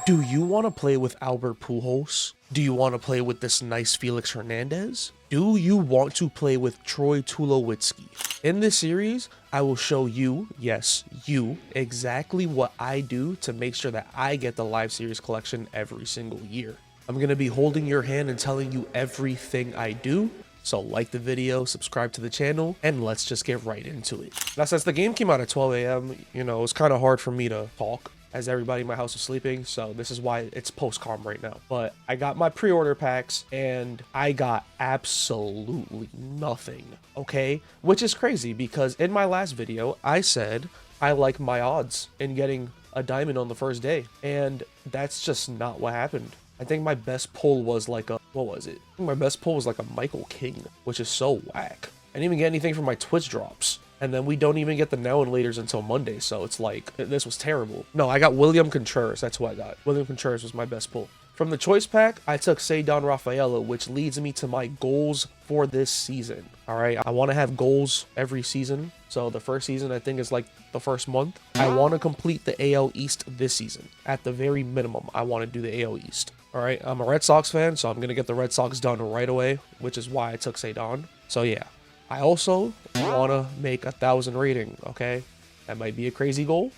Do you want to play with Albert Pujols? Do you want to play with this nice Felix Hernandez? Do you want to play with Troy Tulowitzki? In this series, I will show you, yes, you, exactly what I do to make sure that I get the live series collection every single year. I'm going to be holding your hand and telling you everything I do. So like the video, subscribe to the channel, and let's just get right into it. Now, since the game came out at 12 a.m., it was kind of hard for me to talk as everybody in my house was sleeping. So this is why it's post-calm right now. But I got my pre-order packs and I got absolutely nothing, okay? Which is crazy because in my last video, I said I like my odds in getting a diamond on the first day. And that's just not what happened. I think my best pull was like a, what was it? My best pull was like a Michael King, which is so whack. I didn't even get anything from my Twitch drops. And then we don't even get the now and laters until Monday. So it's like, this was terrible. No, I got William Contreras. That's who I got. William Contreras was my best pull. From the choice pack, I took Cedar Rafaela, which leads me to my goals for this season. All right, I want to have goals every season. So the first season, I think, is like the first month. I want to complete the AL East this season. At the very minimum, I want to do the AL East. All right, I'm a Red Sox fan, so I'm going to get the Red Sox done right away, which is why I took Cedar. So yeah, I also want to make 1,000 rating, okay? That might be a crazy goal,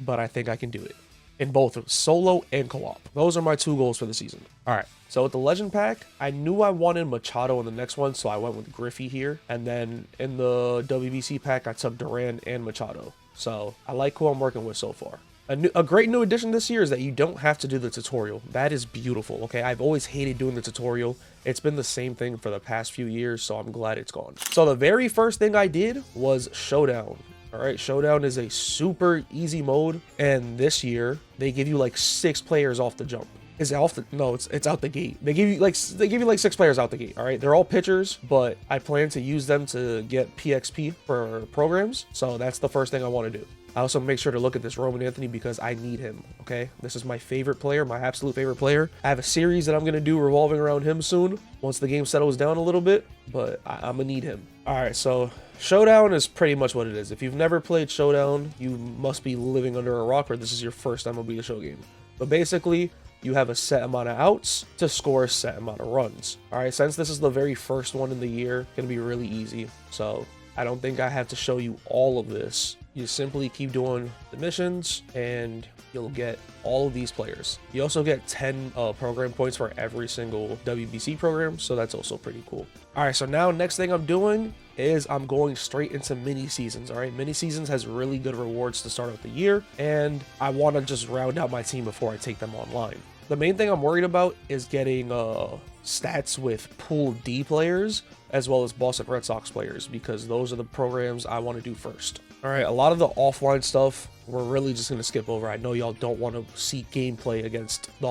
but I think I can do it. In both solo and co-op. Those are my two goals for the season. All right, so with the Legend Pack, I knew I wanted Machado in the next one, so I went with Griffey here. And then in the WBC pack, I took Duran and Machado. So I like who I'm working with so far. A great new addition this year is that you don't have to do the tutorial. That is beautiful, okay? I've always hated doing the tutorial. It's been the same thing for the past few years, so I'm glad it's gone. So the very first thing I did was Showdown. All right, Showdown is a super easy mode, and this year they give you like 6 players off the jump. Is it off the? No, it's out the gate. They give you like 6 players out the gate. All right, they're all pitchers, but I plan to use them to get PXP for programs. So that's the first thing I want to do. I also make sure to look at this Roman Anthony because I need him, okay? This is my favorite player, my absolute favorite player. I have a series that I'm going to do revolving around him soon once the game settles down a little bit, but I'm going to need him. All right, so Showdown is pretty much what it is. If you've never played Showdown, you must be living under a rock or this is your first MLB The Show game. But basically, you have a set amount of outs to score a set amount of runs. All right, since this is the very first one in the year, it's going to be really easy. So I don't think I have to show you all of this. You simply keep doing the missions and you'll get all of these players. You also get 10 program points for every single WBC program, so that's also pretty cool. All right, so now next thing I'm doing is I'm going straight into mini seasons. All right, mini seasons has really good rewards to start out the year, and I want to just round out my team before I take them online. The main thing I'm worried about is getting stats with Pool D players as well as Boston Red Sox players because those are the programs I want to do first. All right, a lot of the offline stuff we're really just going to skip over. I know y'all don't want to see gameplay against the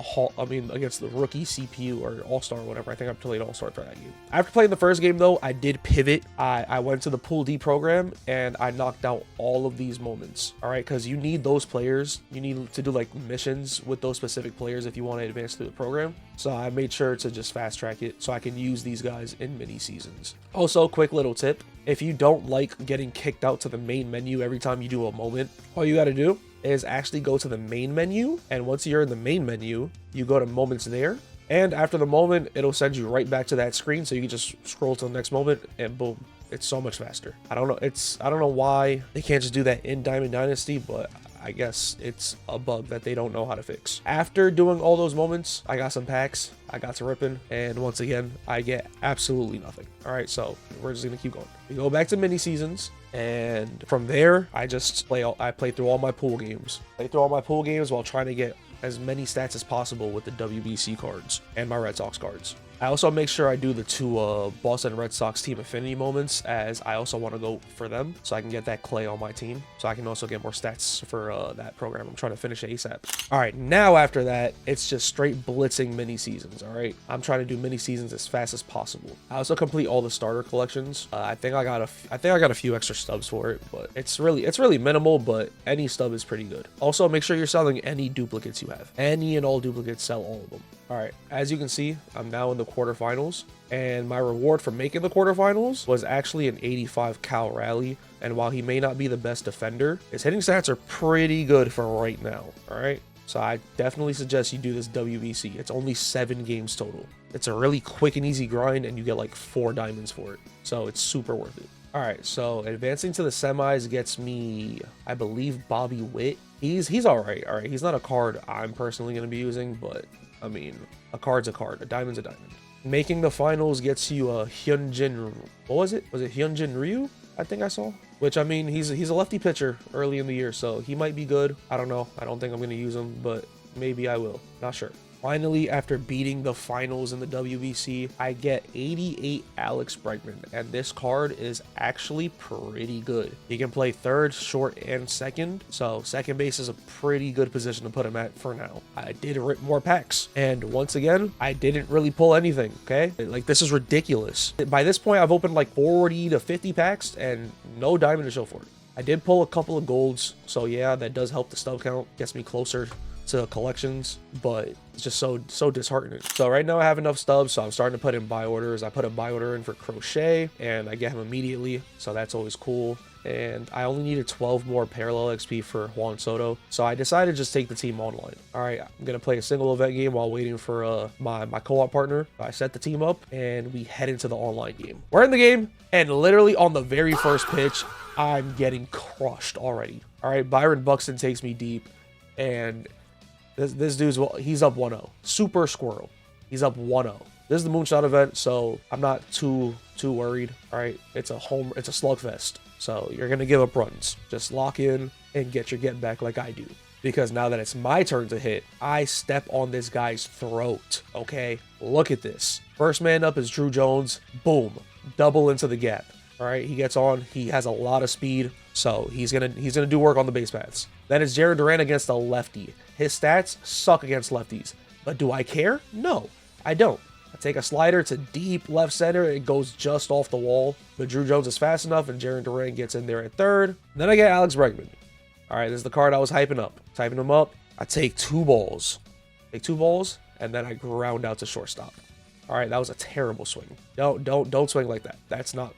rookie CPU or All-Star or whatever. I think I played All-Star for that game. After playing the first game though, I did pivot. I went to the Pool D program and I knocked out all of these moments. All right, because you need those players. You need to do like missions with those specific players if you want to advance through the program. So I made sure to just fast track it so I can use these guys in mini seasons. Also, quick little tip. If you don't like getting kicked out to the main menu every time you do a moment, all you got to do is actually go to the main menu. And once you're in the main menu, you go to moments there. And after the moment, it'll send you right back to that screen. So you can just scroll to the next moment and boom, it's so much faster. I don't know why they can't just do that in Diamond Dynasty, but I guess it's a bug that they don't know how to fix. After doing all those moments, I got some packs, I got to ripping, and once again, I get absolutely nothing. All right, so we're just gonna keep going. We go back to mini seasons, and from there, I play through all my pool games. Play through all my pool games while trying to get as many stats as possible with the WBC cards and my Red Sox cards. I also make sure I do the 2 Boston Red Sox team affinity moments as I also want to go for them so I can get that clay on my team so I can also get more stats for that program. I'm trying to finish ASAP. All right, now after that, it's just straight blitzing mini seasons. All right, I'm trying to do mini seasons as fast as possible. I also complete all the starter collections. I think I got a few extra stubs for it, but it's really minimal, but any stub is pretty good. Also, make sure you're selling any duplicates you have. Any and all duplicates, sell all of them. All right, as you can see, I'm now in the quarterfinals, and my reward for making the quarterfinals was actually an 85 Cal Rally. And while he may not be the best defender, his hitting stats are pretty good for right now. All right, So I definitely suggest you do this WBC. It's only 7 games total. It's a really quick and easy grind, and you get like 4 diamonds for it. So it's super worth it. All right, so advancing to the semis gets me, I believe, Bobby Witt. He's all right. All right, he's not a card I'm personally going to be using, but I mean, a card's a card. A diamond's a diamond. Making the finals gets you a Hyunjin. What was it? Was it Hyunjin Ryu? I think I saw. Which, I mean, he's a lefty pitcher early in the year, so he might be good. I don't know. I don't think I'm going to use him, but maybe I will. Not sure. Finally, after beating the finals in the WBC, I get 88 Alex Bregman, and this card is actually pretty good. He can play third, short, and second, so second base is a pretty good position to put him at for now. I did rip more packs, and once again, I didn't really pull anything, okay? Like, this is ridiculous. By this point, I've opened like 40 to 50 packs, and no diamond to show for it. I did pull a couple of golds, so yeah, that does help the stub count, gets me closer to collections, but it's just so disheartening. So right now I have enough stubs, so I'm starting to put in buy orders. I put a buy order in for Crochet, and I get him immediately, so that's always cool. And I only needed 12 more parallel XP for Juan Soto, so I decided to just take the team online. All right, I'm gonna play a single event game while waiting for my co-op partner. I set the team up, and we head into the online game. We're in the game, and literally on the very first pitch, I'm getting crushed already. All right, Byron Buxton takes me deep, and this dude's, well, he's up 1-0. Super Squirrel. He's up 1-0. This is the moonshot event, so I'm not too worried. All right, it's a slugfest, so you're gonna give up runs. Just lock in and get your get back like I do. Because now that it's my turn to hit, I step on this guy's throat. Okay, look at this. First man up is Drew Jones. Boom, double into the gap. All right, he gets on. He has a lot of speed, so he's gonna do work on the base paths. Then it's Jared Duran against a lefty. His stats suck against lefties, but do I care? No, I don't. I take a slider to deep left center. It goes just off the wall, but Drew Jones is fast enough, and Jared Duran gets in there at third. Then I get Alex Bregman. All right, this is the card I was hyping up. Typing him up. I take 2 balls. And then I ground out to shortstop. All right, that was a terrible swing. Don't swing like that. That's not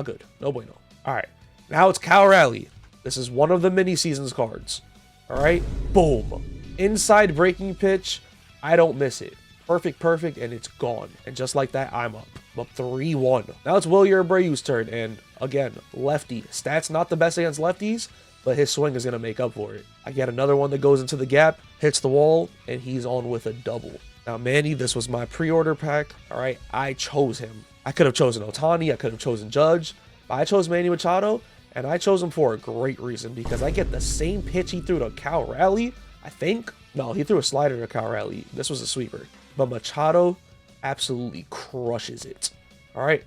good. No bueno. All right, now it's Cal Raleigh. This is one of the mini seasons cards. All right, boom. Inside breaking pitch. I don't miss it. Perfect, and it's gone. And just like that, I'm up. I'm up 3-1. Now it's Wilyer Abreu's turn, and again, lefty. Stats not the best against lefties, but his swing is going to make up for it. I get another one that goes into the gap, hits the wall, and he's on with a double. Now, Manny, this was my pre-order pack. All right, I chose him. I could have chosen Otani. I could have chosen Judge. But I chose Manny Machado, and I chose him for a great reason, because I get the same pitch he threw to Cal Raleigh, I think. No, he threw a slider to Cal Raleigh. This was a sweeper. But Machado absolutely crushes it. All right,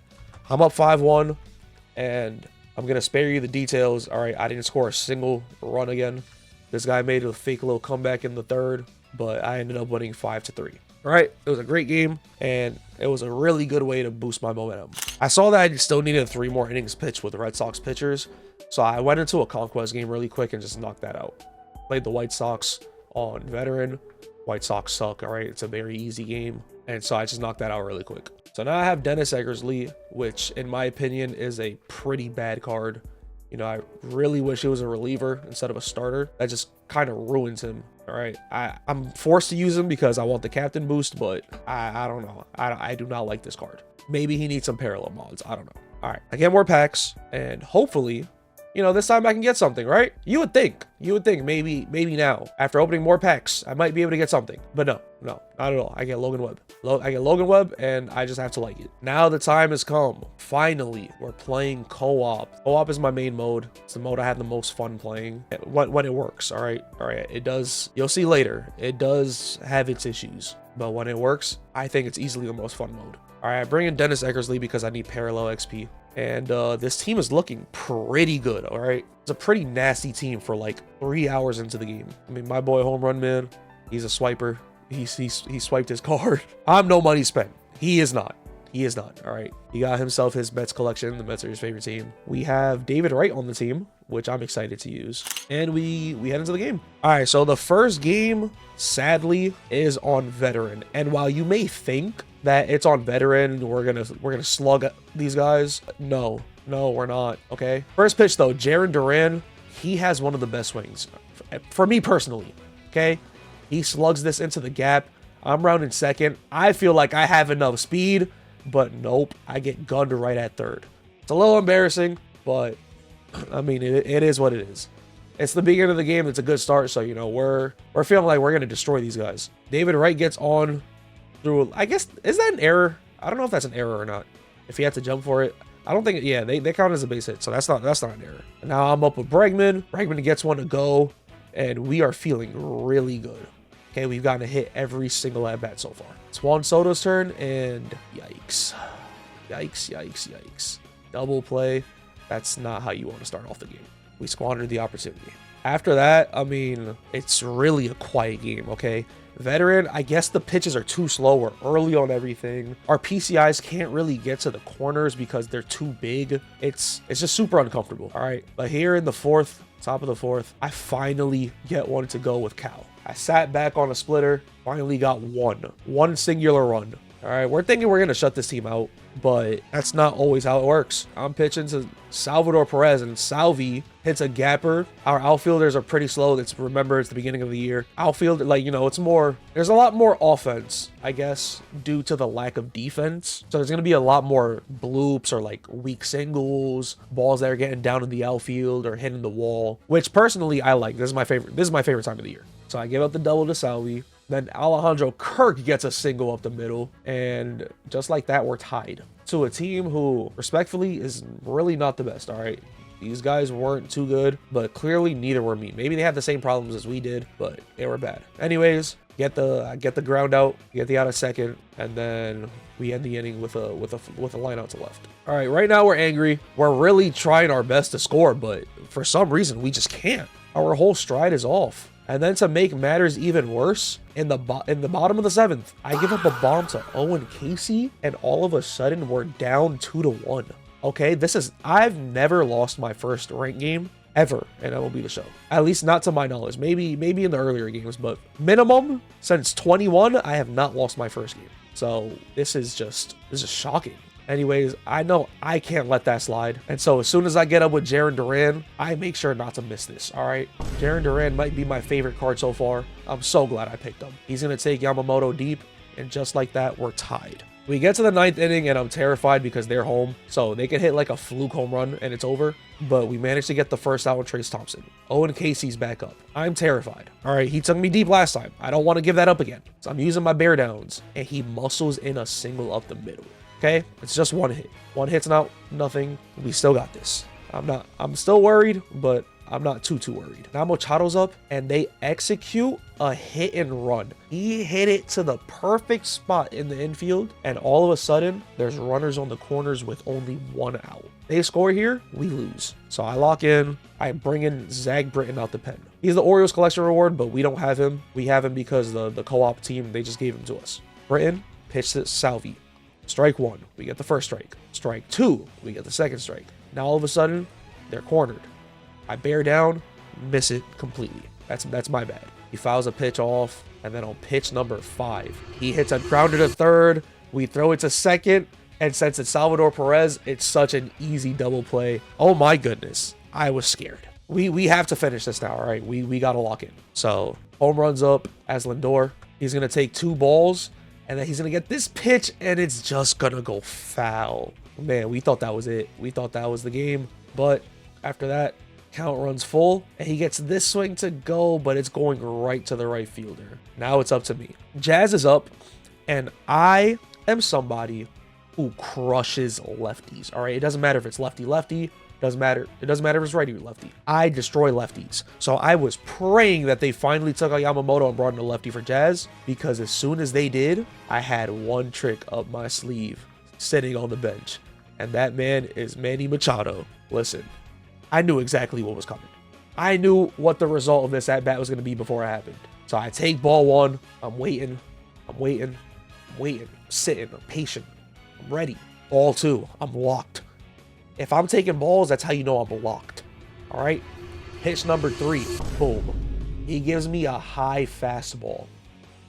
I'm up 5-1, and I'm going to spare you the details. All right, I didn't score a single run again. This guy made a fake little comeback in the third, but I ended up winning 5-3. All right, it was a great game, and it was a really good way to boost my momentum. I saw that I still needed 3 more innings pitched with the Red Sox pitchers, so I went into a Conquest game really quick and just knocked that out. Played the White Sox on veteran. White Sox suck, all right? It's a very easy game, and so I just knocked that out really quick. So now I have Dennis Eckersley, which in my opinion is a pretty bad card. You know, I really wish it was a reliever instead of a starter. That just kind of ruins him. All right, I'm forced to use him because I want the captain boost, but I don't know. I do not like this card. Maybe he needs some parallel mods. I don't know. All right, I get more packs, and hopefully, you know, this time I can get something, right? You would think maybe now, after opening more packs, I might be able to get something. But no, not at all. I get Logan Webb. I get Logan Webb, and I just have to like it. Now the time has come. Finally, we're playing co-op. Co-op is my main mode. It's the mode I had the most fun playing when it works, all right? It does, you'll see later, it does have its issues. But when it works, I think it's easily the most fun mode. All right, I bring in Dennis Eckersley because I need parallel XP. And this team is looking pretty good, all right? It's a pretty nasty team for like 3 hours into the game. I mean, my boy Home Run Man, he's a swiper. He swiped his card. I'm no money spent. He is not. All right. He got himself his Mets collection. The Mets are his favorite team. We have David Wright on the team, which I'm excited to use. And we head into the game. All right, so the first game, sadly, is on veteran. And while you may think that it's on veteran, we're gonna slug these guys, no, we're not. Okay. First pitch though, Jared Duran, he has one of the best swings for me personally. Okay. He slugs this into the gap. I'm rounding second. I feel like I have enough speed, but nope. I get gunned right at third. It's a little embarrassing, but I mean, it is what it is. It's the beginning of the game. It's a good start. So, you know, we're feeling like we're going to destroy these guys. David Wright gets on through, I guess, is that an error? I don't know if that's an error or not. If he had to jump for it. I don't think, yeah, they count as a base hit. So that's not an error. And now I'm up with Bregman. Bregman gets one to go. And we are feeling really good. Okay, we've gotten a hit every single at-bat so far. It's Juan Soto's turn, and yikes. Yikes, yikes, yikes. Double play. That's not how you want to start off the game. We squandered the opportunity. After that, I mean, it's really a quiet game, okay? Veteran, I guess the pitches are too slow. We're early on everything. Our PCIs can't really get to the corners because they're too big. It's just super uncomfortable, all right? But here in the fourth, top of the fourth, I finally get one to go with Cal. I sat back on a splitter, finally got one singular run. All right, we're thinking we're going to shut this team out, but that's not always how it works. I'm pitching to Salvador Perez, and Salvi hits a gapper. Our outfielders are pretty slow. Remember, it's the beginning of the year. Outfield, like, you know, there's a lot more offense, I guess, due to the lack of defense. So there's going to be a lot more bloops or like weak singles, balls that are getting down in the outfield or hitting the wall, which personally I like. This is my favorite time of the year. So I give up the double to Salvi. Then Alejandro Kirk gets a single up the middle. And just like that, we're tied to a team who, respectfully, is really not the best, all right? These guys weren't too good, but clearly neither were me. Maybe they had the same problems as we did, but they were bad. Anyways, get the ground out, get the out of second, and then we end the inning with a line out to left. All right, right now we're angry. We're really trying our best to score, but for some reason, we just can't. Our whole stride is off. And then to make matters even worse, in the bottom of the seventh, I give up a bomb to Owen Casey, and all of a sudden we're down 2-1. Okay, I've never lost my first ranked game ever in MLB The Show. At least not to my knowledge. Maybe in the earlier games, but minimum since 21, I have not lost my first game. So this is shocking. Anyways, I know I can't let that slide. And so as soon as I get up with Jarren Duran, I make sure not to miss this, all right? Jarren Duran might be my favorite card so far. I'm so glad I picked him. He's going to take Yamamoto deep, and just like that, we're tied. We get to the ninth inning, and I'm terrified because they're home. So they can hit like a fluke home run, and it's over. But we managed to get the first out with Trace Thompson. Owen Casey's back up. I'm terrified. All right, he took me deep last time. I don't want to give that up again. So I'm using my bear downs, and he muscles in a single up the middle. Okay, it's just one hit. One hit's not nothing. We still got this. I'm still worried, but I'm not too worried. Now Machado's up, and they execute a hit and run. He hit it to the perfect spot in the infield, and all of a sudden, there's runners on the corners with only one out. They score here, we lose. So I lock in. I bring in Zach Britton out the pen. He's the Orioles collection reward, but we don't have him. We have him because the co-op team, they just gave him to us. Britton pitched to Salvi. Strike one, we get the first strike. Strike two, we get the second strike. Now all of a sudden, they're cornered. I bear down, miss it completely. That's my bad. He fouls a pitch off, and then on pitch number 5, he hits a grounder to third. We throw it to second, and since it's Salvador Perez, it's such an easy double play. Oh my goodness, I was scared. We have to finish this now, all right? We got to lock in. So home runs up as Lindor. He's going to take 2 balls. And then he's going to get this pitch, and it's just going to go foul. Man, we thought that was it. We thought that was the game. But after that, count runs full, and he gets this swing to go, but it's going right to the right fielder. Now it's up to me. Jazz is up, and I am somebody who crushes lefties. All right, it doesn't matter if it's lefty-lefty. Doesn't matter. It doesn't matter if it's righty or lefty. I destroy lefties. So I was praying that they finally took out Yamamoto and brought in a lefty for Jazz, because as soon as they did, I had one trick up my sleeve sitting on the bench. And that man is Manny Machado. Listen, I knew exactly what was coming. I knew what the result of this at-bat was going to be before it happened. So I take ball 1. I'm waiting. Sitting. I'm patient. I'm ready. Ball 2. I'm locked. If I'm taking balls, that's how you know I'm locked. All right? Pitch number 3. Boom. He gives me a high fastball.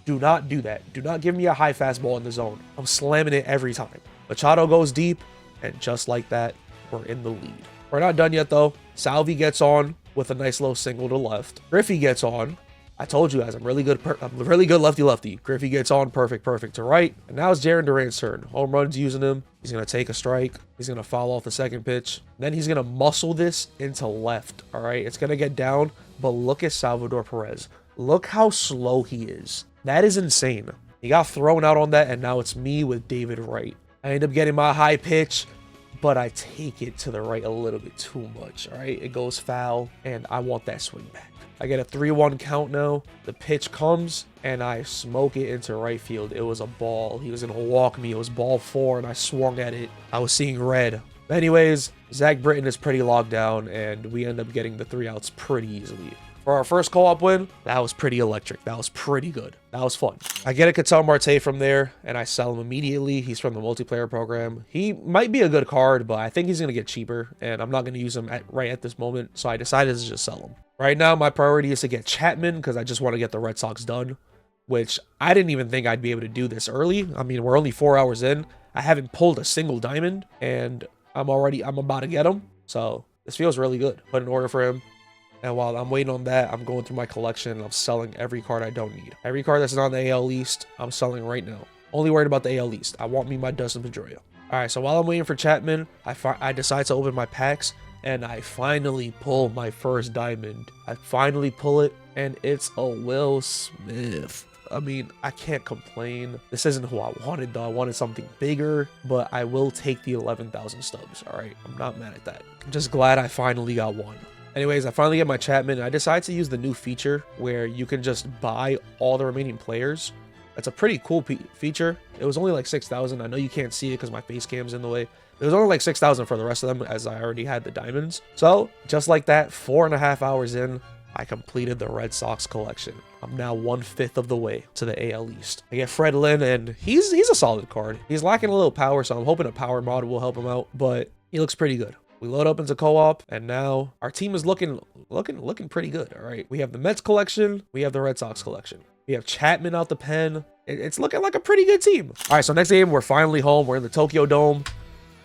Do not do that. Do not give me a high fastball in the zone. I'm slamming it every time. Machado goes deep, and just like that, we're in the lead. We're not done yet, though. Salvi gets on with a nice low single to left. Griffey gets on, I told you guys, I'm really good lefty-lefty. Griffey gets on, perfect to right. And now it's Jarren Duran's turn. Home run's using him. He's going to take a strike. He's going to foul off the second pitch. Then he's going to muscle this into left, all right? It's going to get down, but look at Salvador Perez. Look how slow he is. That is insane. He got thrown out on that, and now it's me with David Wright. I end up getting my high pitch, but I take it to the right a little bit too much, all right? It goes foul, and I want that swing back. I get a 3-1 count now. The pitch comes, and I smoke it into right field. It was a ball. He was going to walk me. It was ball 4, and I swung at it. I was seeing red. Anyways, Zach Britton is pretty locked down, and we end up getting the 3 outs pretty easily. For our first co-op win, that was pretty electric. That was pretty good. That was fun. I get a Ketel Marte from there, and I sell him immediately. He's from the multiplayer program. He might be a good card, but I think he's going to get cheaper, and I'm not going to use him right at this moment, so I decided to just sell him. Right now, my priority is to get Chapman because I just want to get the Red Sox done, which I didn't even think I'd be able to do this early. I mean, we're only 4 hours in. I haven't pulled a single diamond, and I'm about to get him, so this feels really good. Put an order for him. And while I'm waiting on that, I'm going through my collection and I'm selling every card I don't need. Every card that's not in the AL East, I'm selling right now. Only worried about the AL East. I want me my Dustin Pedroia. All right, so while I'm waiting for Chapman, I decide to open my packs and I finally pull my first diamond. I finally pull it and it's a Will Smith. I mean, I can't complain. This isn't who I wanted though. I wanted something bigger, but I will take the 11,000 stubs. All right, I'm not mad at that. I'm just glad I finally got one. Anyways, I finally get my Chapman, and I decide to use the new feature where you can just buy all the remaining players. That's a pretty cool feature. It was only like 6,000. I know you can't see it because my face cam's in the way. It was only like 6,000 for the rest of them as I already had the diamonds. So, just like that, 4.5 hours in, I completed the Red Sox collection. I'm now 1/5 of the way to the AL East. I get Fred Lynn, and he's a solid card. He's lacking a little power, so I'm hoping a power mod will help him out, but he looks pretty good. We load up into co-op, and now our team is looking pretty good, all right? We have the Mets collection. We have the Red Sox collection. We have Chapman out the pen. It's looking like a pretty good team. All right, so next game, we're finally home. We're in the Tokyo Dome,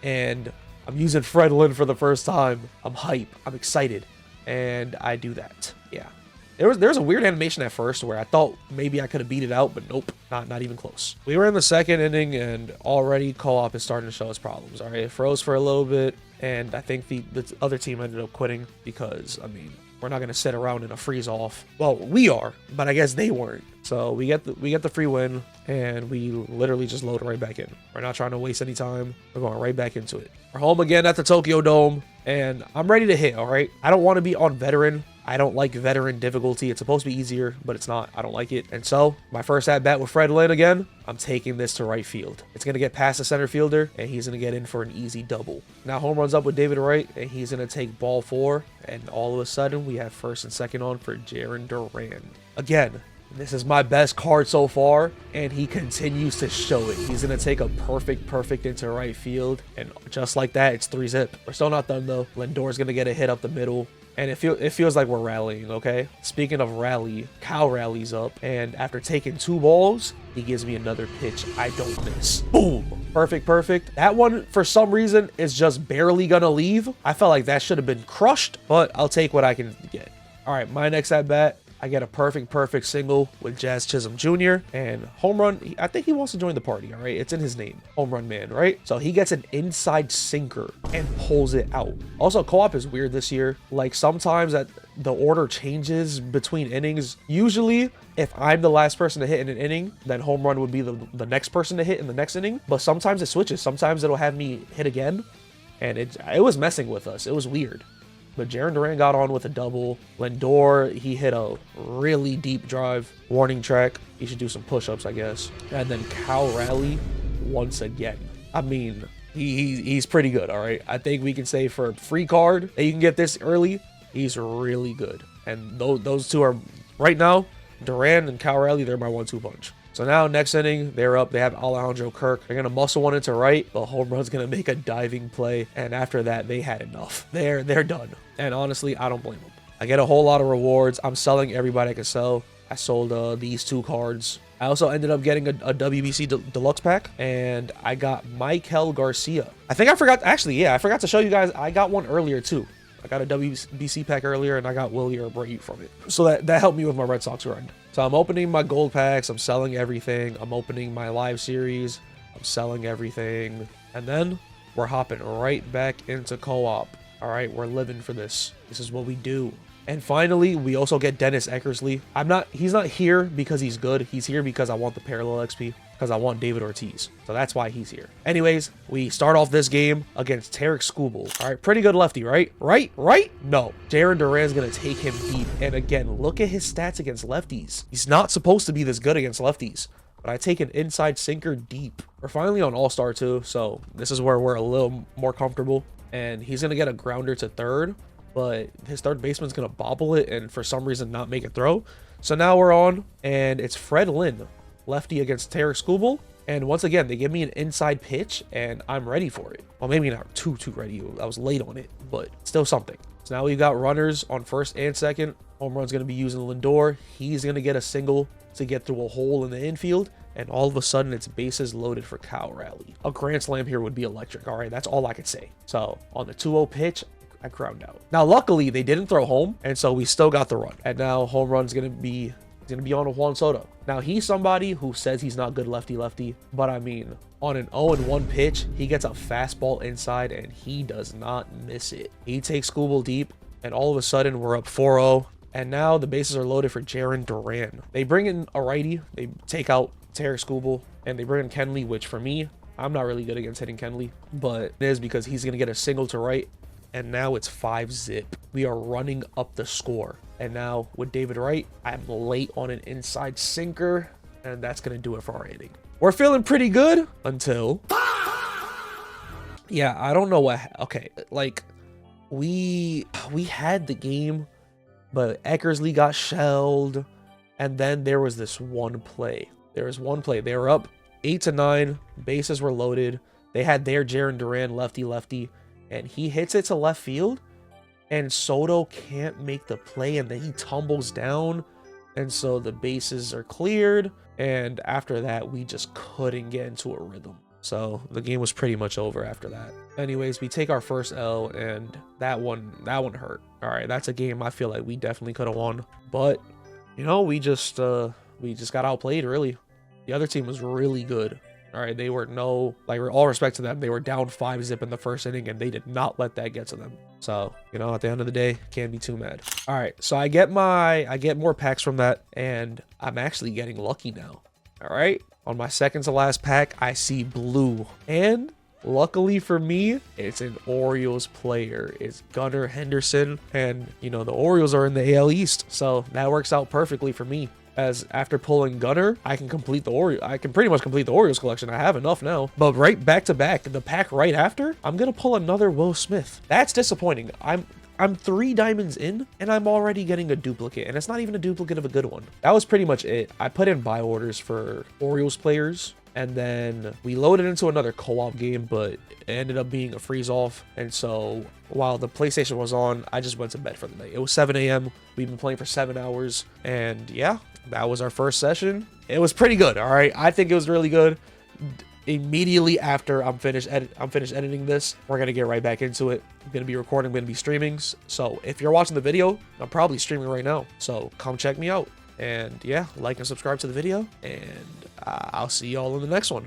and I'm using Fred Lynn for the first time. I'm hype. I'm excited, and I do that. Yeah. There was a weird animation at first where I thought maybe I could have beat it out, but nope, not even close. We were in the second inning, and already co-op is starting to show us problems, all right? It froze for a little bit, and I think the other team ended up quitting because, I mean, we're not going to sit around in a freeze-off. Well, we are, but I guess they weren't. So we get the free win, and we literally just load right back in. We're not trying to waste any time. We're going right back into it. We're home again at the Tokyo Dome, and I'm ready to hit, all right? I don't want to be on veteran. I don't like veteran difficulty. It's supposed to be easier, but it's not. I don't like it. And so, my first at-bat with Fred Lynn again, I'm taking this to right field. It's going to get past the center fielder, and he's going to get in for an easy double. Now, home runs up with David Wright, and he's going to take ball 4, and all of a sudden, we have first and second on for Jarren Duran. Again, this is my best card so far, and he continues to show it. He's going to take a perfect into right field, and just like that, it's 3-zip. We're still not done, though. Lindor's going to get a hit up the middle. And it feels like we're rallying, okay? Speaking of rally, Cal rallies up, and after taking 2 balls, he gives me another pitch I don't miss. Boom! Perfect. That one, for some reason, is just barely gonna leave. I felt like that should have been crushed, but I'll take what I can get. All right, my next at-bat, I get a perfect single with Jazz Chisholm Jr. and home run. I think he wants to join the party, all right? It's in his name, home run man, right? So he gets an inside sinker and pulls it out. Also, co-op is weird this year. Like sometimes the order changes between innings. Usually, if I'm the last person to hit in an inning, then home run would be the next person to hit in the next inning. But sometimes it switches. Sometimes it'll have me hit again. And it was messing with us. It was weird. But Jarren Duran got on with a double. Lindor, he hit a really deep drive. Warning track. He should do some push-ups, I guess. And then Cal rally once again. I mean, he's pretty good, all right? I think we can say for a free card that you can get this early, he's really good. And those two are, right now, Duran and Cal rally, they're my 1-2 punch. So now, next inning, they're up. They have Alejandro Kirk. They're going to muscle one into right. The home run's going to make a diving play. And after that, they had enough. They're done. And honestly, I don't blame them. I get a whole lot of rewards. I'm selling everybody I can sell. I sold these 2 cards. I also ended up getting a WBC Deluxe pack. And I got Michael Garcia. I forgot to show you guys. I got one earlier, too. I got a WBC pack earlier, and I got Willie or Brady from it. So that helped me with my Red Sox run. So I'm opening my gold packs. I'm selling everything. I'm opening my live series. I'm selling everything. And then we're hopping right back into co-op. All right, we're living for this. This is what we do. And finally, we also get Dennis Eckersley. He's not here because he's good. He's here because I want the parallel XP, because I want David Ortiz. So that's why he's here. Anyways, we start off this game against Tarek Skubal. All right, pretty good lefty, right? Right? No. Jarren Duran's going to take him deep. And again, look at his stats against lefties. He's not supposed to be this good against lefties. But I take an inside sinker deep. We're finally on All-Star too, so this is where we're a little more comfortable. And he's going to get a grounder to third, but his third baseman's going to bobble it and for some reason not make a throw. So now we're on, and it's Fred Lynn, lefty against Tarek Skubal. And once again, they give me an inside pitch, and I'm ready for it. Well, maybe not too ready. I was late on it, but still something. So now we've got runners on first and second. Home run's going to be using Lindor. He's going to get a single to get through a hole in the infield, and all of a sudden it's bases loaded for Kyle Raleigh. A grand slam here would be electric. All right, that's all I could say. So on the 2-0 pitch, I ground out. Now luckily they didn't throw home, and so we still got the run. And now home run's gonna be on a Juan Soto. Now he's somebody who says he's not good lefty, but I mean, on an 0-1 pitch, he gets a fastball inside and he does not miss it. He takes Skubal deep, and all of a sudden we're up 4-0. And now the bases are loaded for Jarren Duran. They bring in a righty. They take out Tarek Skubal, and they bring in Kenley, which for me, I'm not really good against hitting Kenley, but it is because he's going to get a single to right, and now it's 5-zip. We are running up the score. And now with David Wright, I'm late on an inside sinker, and that's going to do it for our inning. We're feeling pretty good until... Yeah, I don't know what... Okay, like, we had the game, but Eckersley got shelled, and then there was this one play. There was one play. They were up 8-9. Bases were loaded. They had their Jarren Duran lefty, and he hits it to left field, and Soto can't make the play, and then he tumbles down, and so the bases are cleared, and after that, we just couldn't get into a rhythm. So the game was pretty much over after that. Anyways, we take our first L, and that one hurt. All right, that's a game I feel like we definitely could have won, but you know, we just got outplayed. Really, the other team was really good. All right, they were all respect to them, they were down 5-zip in the first inning, and they did not let that get to them. So you know, at the end of the day, can't be too mad. All right, so I get more packs from that, and I'm actually getting lucky now. All right, on my second to last pack, I see blue, and luckily for me, it's an Orioles player. It's Gunnar Henderson, and you know, the Orioles are in the AL East, so that works out perfectly for me. As after pulling Gunnar, I can pretty much complete the Orioles collection. I have enough now. But right back to back, the pack right after, I'm gonna pull another Will Smith. That's disappointing. I'm 3 diamonds in, and I'm already getting a duplicate, and it's not even a duplicate of a good one. That was pretty much it. I put in buy orders for Orioles players, and then we loaded into another co-op game, but it ended up being a freeze-off. And so while the PlayStation was on, I just went to bed for the night. It was 7 a.m. We've been playing for 7 hours, and yeah, that was our first session. It was pretty good, all right? I think it was really good. Immediately after I'm finished editing this, we're gonna get right back into it. I'm gonna be recording, I'm gonna be streaming. So if you're watching the video, I'm probably streaming right now. So come check me out. And yeah, like and subscribe to the video, and I'll see y'all in the next one.